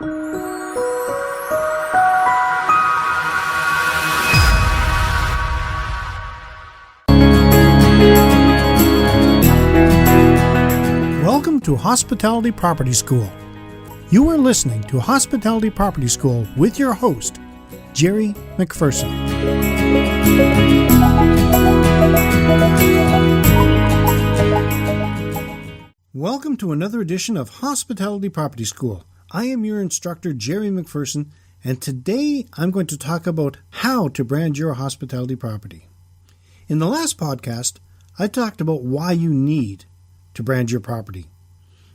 Welcome to Hospitality Property School. You are listening to Hospitality Property School with your host, Jerry McPherson. Welcome to another edition of Hospitality Property School. I am your instructor, Jerry McPherson, and today I'm going to talk about how to brand your hospitality property. In the last podcast, I talked about why you need to brand your property.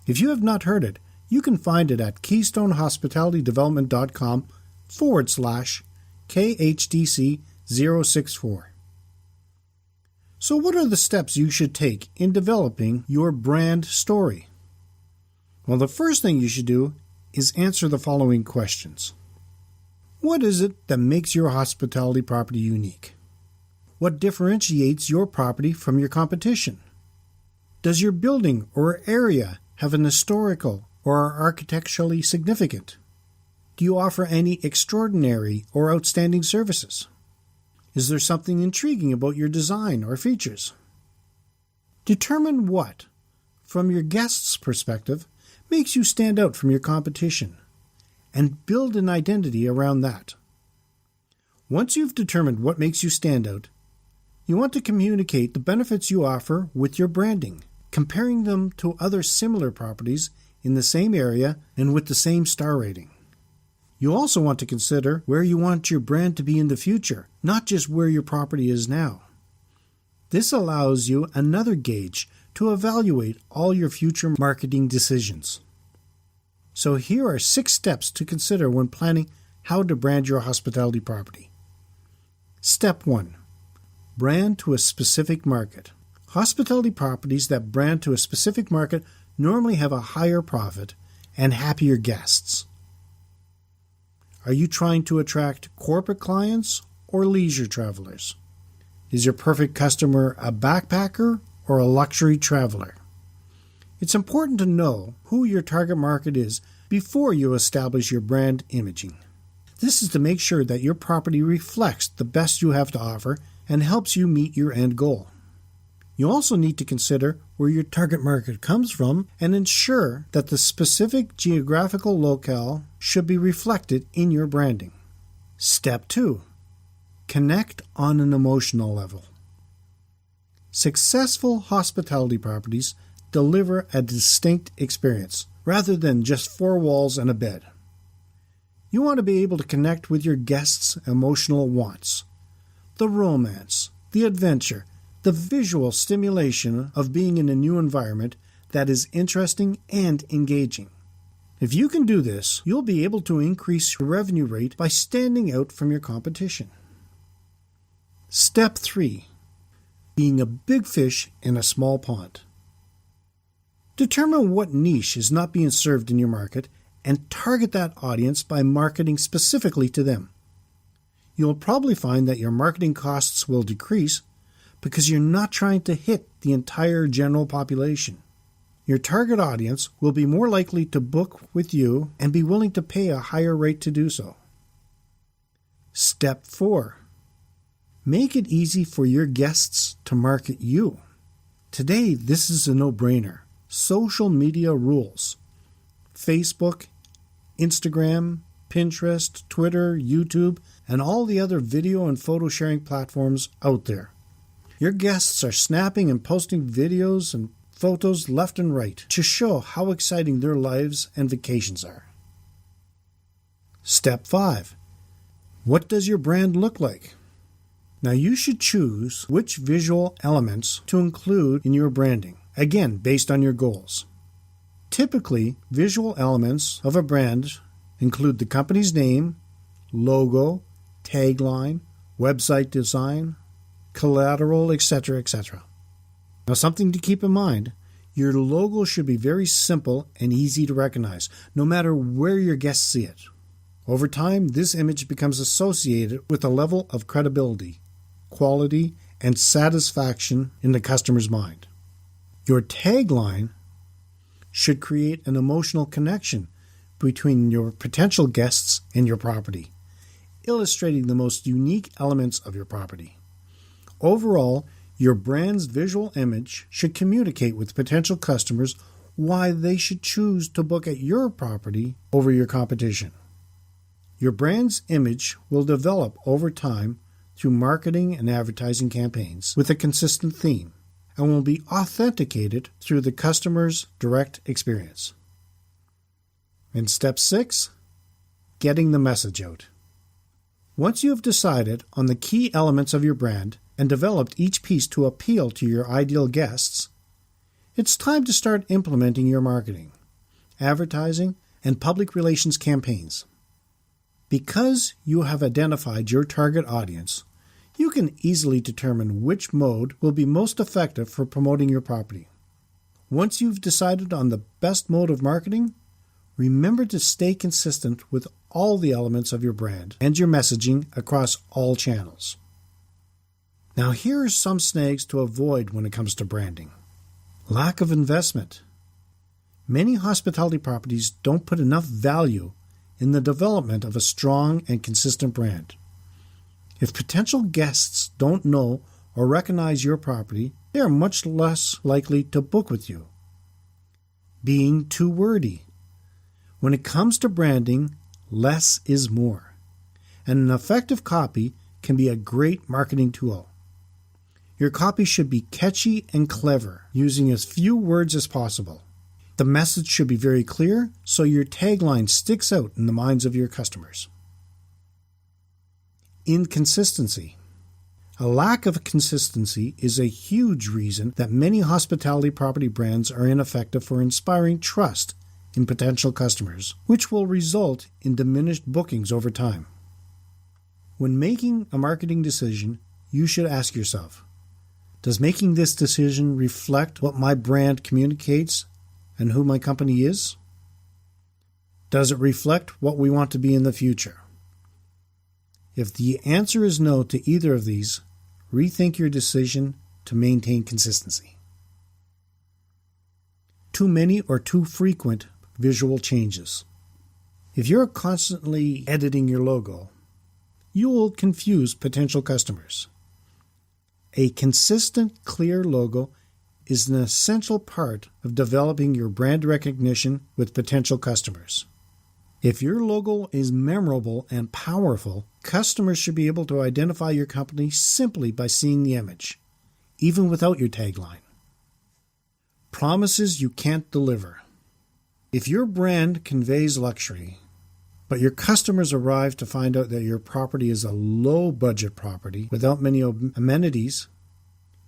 If you have not heard it, you can find it at keystonehospitalitydevelopment.com/KHDC064. So what are the steps you should take in developing your brand story? Well, the first thing you should do is answer the following questions. What is it that makes your hospitality property unique? What differentiates your property from your competition? Does your building or area have an historical or are architecturally significant? Do you offer any extraordinary or outstanding services? Is there something intriguing about your design or features? Determine what, from your guest's perspective, makes you stand out from your competition, and build an identity around that. Once you've determined what makes you stand out, you want to communicate the benefits you offer with your branding, comparing them to other similar properties in the same area and with the same star rating. You also want to consider where you want your brand to be in the future, not just where your property is now. This allows you another gauge to evaluate all your future marketing decisions. So here are 6 steps to consider when planning how to brand your hospitality property. Step 1. Brand to a specific market. Hospitality properties that brand to a specific market normally have a higher profit and happier guests. Are you trying to attract corporate clients or leisure travelers? Is your perfect customer a backpacker or a luxury traveler? It's important to know who your target market is before you establish your brand imaging. This is to make sure that your property reflects the best you have to offer and helps you meet your end goal. You also need to consider where your target market comes from and ensure that the specific geographical locale should be reflected in your branding. Step 2. Connect on an emotional level. Successful hospitality properties deliver a distinct experience rather than just 4 walls and a bed. You want to be able to connect with your guests' emotional wants, the romance, the adventure, the visual stimulation of being in a new environment that is interesting and engaging. If you can do this, you'll be able to increase your revenue rate by standing out from your competition. Step 3. Being a big fish in a small pond. Determine what niche is not being served in your market and target that audience by marketing specifically to them. You'll probably find that your marketing costs will decrease because you're not trying to hit the entire general population. Your target audience will be more likely to book with you and be willing to pay a higher rate to do so. Step 4. Make it easy for your guests to market you. Today, this is a no-brainer. Social media rules. Facebook, Instagram, Pinterest, Twitter, YouTube, and all the other video and photo sharing platforms out there. Your guests are snapping and posting videos and photos left and right to show how exciting their lives and vacations are. Step 5. What does your brand look like? Now you should choose which visual elements to include in your branding, again based on your goals. Typically, visual elements of a brand include the company's name, logo, tagline, website design, collateral, etc., etc. Now, something to keep in mind, your logo should be very simple and easy to recognize, no matter where your guests see it. Over time, this image becomes associated with a level of credibility, quality, and satisfaction in the customer's mind. Your tagline should create an emotional connection between your potential guests and your property, illustrating the most unique elements of your property. Overall, your brand's visual image should communicate with potential customers why they should choose to book at your property over your competition. Your brand's image will develop over time through marketing and advertising campaigns with a consistent theme and will be authenticated through the customer's direct experience. In step 6, getting the message out. Once you have decided on the key elements of your brand and developed each piece to appeal to your ideal guests, it's time to start implementing your marketing, advertising, and public relations campaigns. Because you have identified your target audience, you can easily determine which mode will be most effective for promoting your property. Once you've decided on the best mode of marketing, remember to stay consistent with all the elements of your brand and your messaging across all channels. Now, here are some snags to avoid when it comes to branding. Lack of investment. Many hospitality properties don't put enough value in the development of a strong and consistent brand. If potential guests don't know or recognize your property, they are much less likely to book with you. Being too wordy. When it comes to branding, less is more, and an effective copy can be a great marketing tool. Your copy should be catchy and clever, using as few words as possible. The message should be very clear, so your tagline sticks out in the minds of your customers. Inconsistency. A lack of consistency is a huge reason that many hospitality property brands are ineffective for inspiring trust in potential customers, which will result in diminished bookings over time. When making a marketing decision, you should ask yourself, does making this decision reflect what my brand communicates and who my company is? Does it reflect what we want to be in the future? If the answer is no to either of these, rethink your decision to maintain consistency. Too many or too frequent visual changes. If you're constantly editing your logo, you will confuse potential customers. A consistent, clear logo is an essential part of developing your brand recognition with potential customers. If your logo is memorable and powerful, customers should be able to identify your company simply by seeing the image, even without your tagline. Promises you can't deliver. If your brand conveys luxury, but your customers arrive to find out that your property is a low-budget property without many amenities,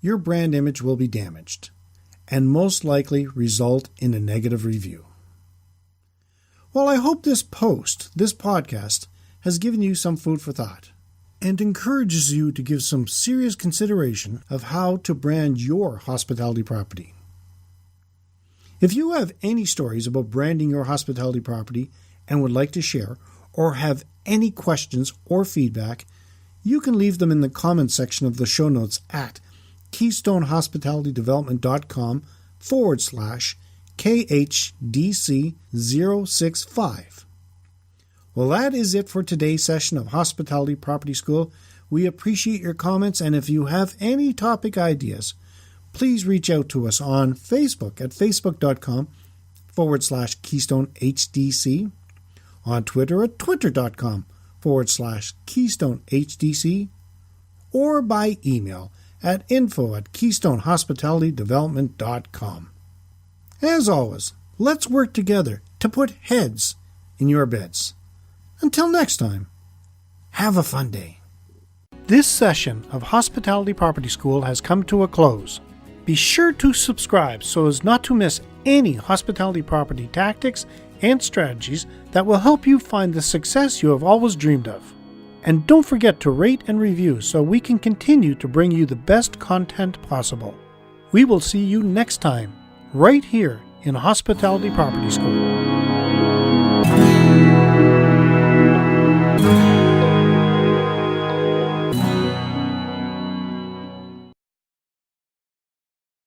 your brand image will be damaged and most likely result in a negative review. Well, I hope this podcast, has given you some food for thought and encourages you to give some serious consideration of how to brand your hospitality property. If you have any stories about branding your hospitality property and would like to share, or have any questions or feedback, you can leave them in the comments section of the show notes at KeystoneHospitalityDevelopment.com/KHDC065. Well, that is it for today's session of Hospitality Property School. We appreciate your comments, and if you have any topic ideas, please reach out to us on Facebook at facebook.com/KeystoneHDC, on Twitter at twitter.com/KeystoneHDC, or by email at info@KeystoneHospitalityDevelopment.com. As always, let's work together to put heads in your beds. Until next time, have a fun day. This session of Hospitality Property School has come to a close. Be sure to subscribe so as not to miss any hospitality property tactics and strategies that will help you find the success you have always dreamed of. And don't forget to rate and review so we can continue to bring you the best content possible. We will see you next time, right here in Hospitality Property School.